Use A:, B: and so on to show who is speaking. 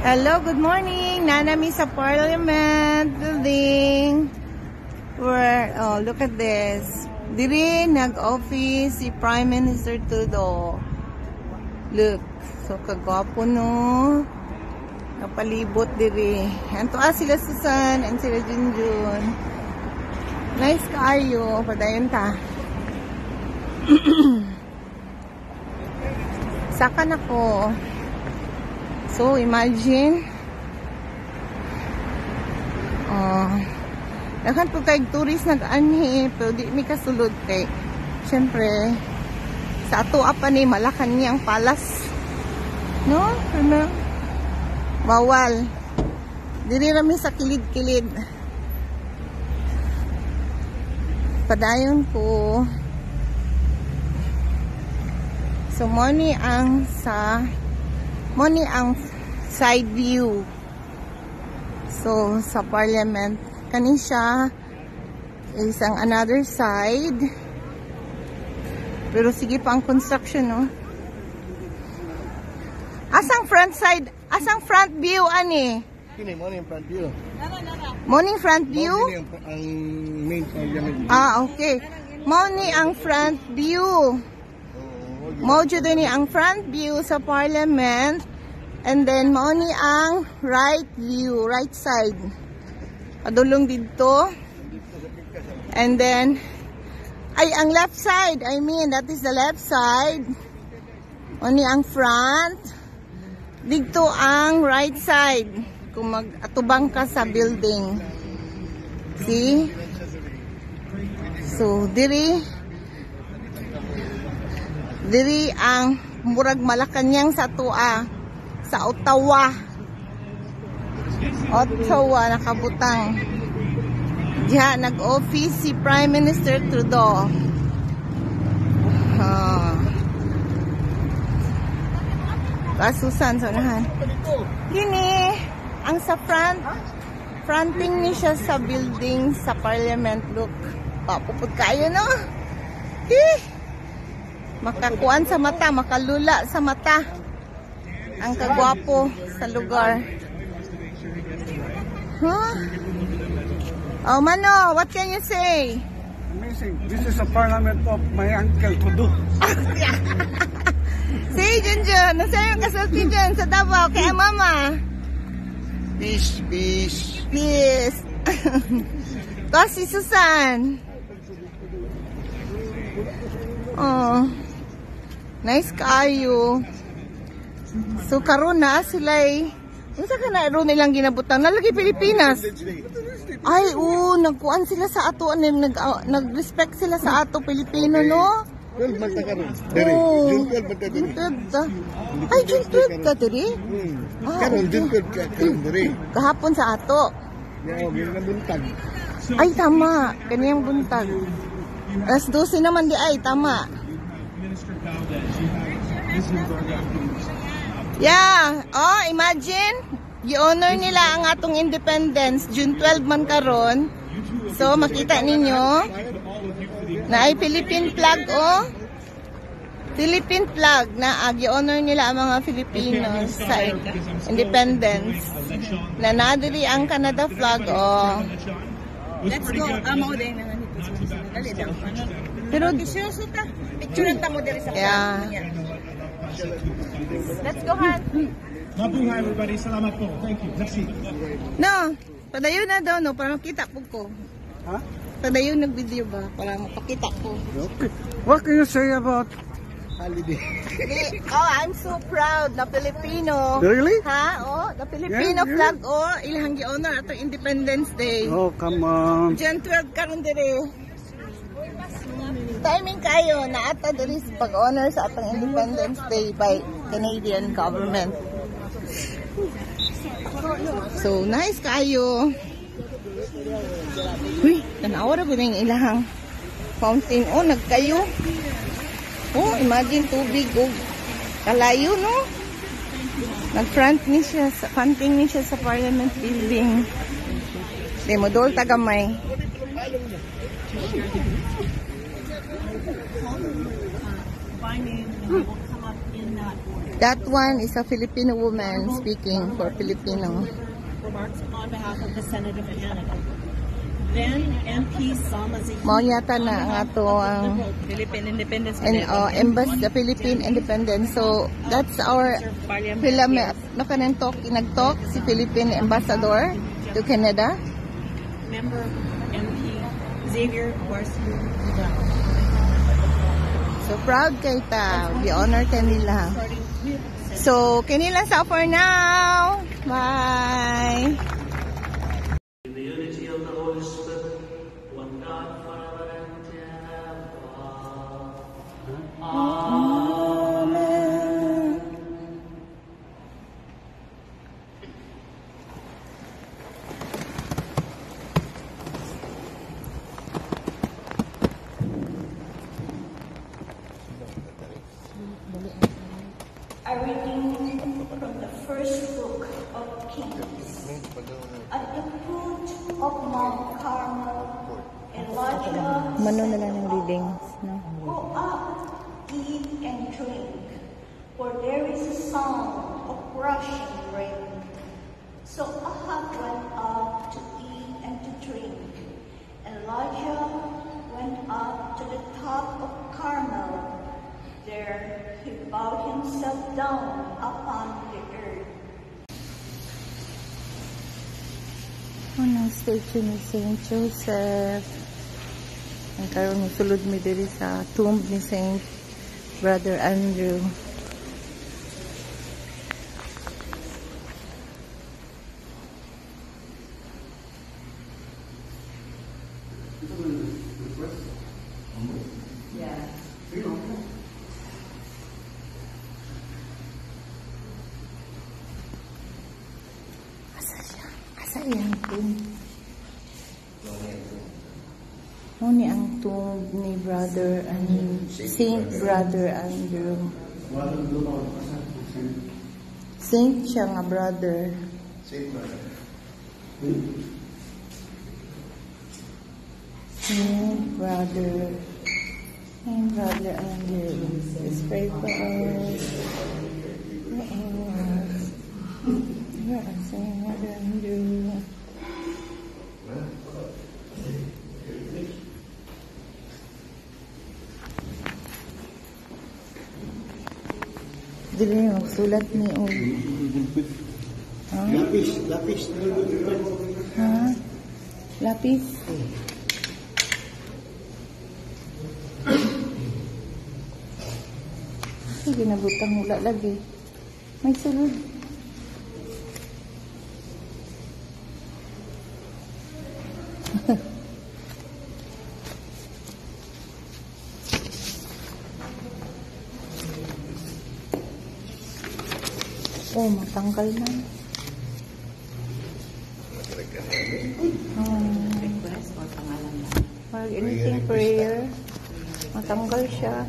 A: Hello, good morning. Nanami sa Parliament building. Look at this. Diri nag-office si Prime Minister Trudeau. Look, so kagwapo no. Napalibot diri. Anto sila Susan and sila Junjun. Nice kayo. Padayon ta. Sakan ako. So, imagine. Dakan po kayong tourist nag-anhi. Pero di mi kasulod kay. Siyempre, sa ato apa ni Malacan niyang palas. No? Ano? Bawal. Diri rami sa kilid-kilid. Padayon ko. So, money ang side view. So, sa Parliament, kani siya isang another side. Pero sige pa ang construction, no? Asang front side? Asang front view, ani?
B: Kini mo yung front view.
A: Morning front view?
B: Ang main Parliament.
A: Okay. Morning ang front view. Mojo din ang front view sa Parliament. And then, mauni ang right view, right side. Padulong dito. And then, ang left side. I mean, that is the left side. Mauni ang front. Dito ang right side. Kung mag-atubang ka sa building. See? So, diri ang murag Malacanang sa tua. Sa Ottawa. Nakabutang. Diha, nag-office si Prime Minister Trudeau. Kasusan, sonahan. Gini, ang sa fronting ni siya sa building sa Parliament. Look, papupod kayo, no? Makakuan sa mata, makalula sa mata. Ang kagwapo sa lugar. Oh, Mano, what can you say?
B: Amazing. This is a parliament of my uncle Trudeau.
A: Say, Junjun, nasa yung kasulti dyan sa Davao, kaya mama.
B: Peace, peace.
A: Peace. Kasi Susan. Oh. Nice kayo. So karon na sila'y unsa ka na ron nilang ginabutang nalagi Pilipinas. Ay nagkuan sila sa ato nag-respect sila sa ato Pilipino, no?
B: 12 man ta karon. Dere, June 12 man ta dere.
A: Ay, June 12 ka dere?
B: Karon June 12 ka karon dere.
A: Kahapon sa ato.
B: Yo, gina buntag.
A: Ay tama, kaniyang buntag. Alas 12 naman di ay tama. Yeah, imagine, i-honor nila ang atong independence, June 12 man karon. So, makita ninyo, na ay Philippine flag, Philippine flag, na i-honor nila ang mga Filipinos sa independence. Na nadiri ang Canada flag,
C: Let's go, amo din na nito.
A: Pero,
C: Picture ta mo diri sa
A: let's go, Han.
D: Mabuhay everybody. Salamat po. Thank you. Merci.
A: No, padayon na daw, no, para makita po ko.
B: Ha?
A: Padayon nag-video ba? Para mapakita ko.
B: Okay. What can you say about holiday?
A: I'm so proud na Filipino.
B: Really?
A: Ha? The Filipino
B: Yeah.
A: flag, ilang gi-honor ato Independence Day.
B: Oh, come on.
A: June 12 karon dire. Timing kayo na ata diri sa pag-honor sa atong Independence Day by Canadian government. So, nice kayo. Uy, tanawa ra ba yung ilahang fountain? Nagkayo. Imagine tubig. Kalayo, no? Nag-fronting niya sa Parliament building. Demodol tagamay. That one is a Filipino woman speaking for Filipino.
C: Remarks on behalf of the Senate of Canada. Then MP Sama Zaki.
A: Mao yata na ang ato ang
C: Philippine Independence.
A: embassy, the Philippine Independence. So that's our filament. No kanang talk, nag-talk si Philippine Ambassador to Canada.
C: Member MP Xavier Garcia.
A: So proud kay ta. We honor kanila. So kanila sa for now. Bye.
E: In the unity of the Holy Spirit, one God, Father and ever.
A: Amen.
F: A reading from the first book of Kings. At the foot of Mount Carmel, Elijah
A: Mano na
F: said
A: lang ng
F: to
A: readings, no?
F: Go up, eat and drink, for there is a sound of rushing rain. So Ahab went up to eat and to drink. Elijah went up to the top of Carmel. There he bowed himself down upon the earth.
A: Unang statue ni Saint Joseph. Ang karon ni sulod mi diri sa tomb ni Saint Brother Andrew. Asa siya? Asa iyang tomb? Ni ang tomb ni Brother and Saint Brother Andrew. Saint siya nga brother. Saint Brother. Saint Brother Andrew. Let's pray for us. Saint Brother Andrew. Dili magsulat ni og lapis. Ha? Lapis. Sige na butang mula lagi. May sulod. Oh, matanggal na.
C: Request or pangalan lang.
A: Anything prayer. Matanggal siya.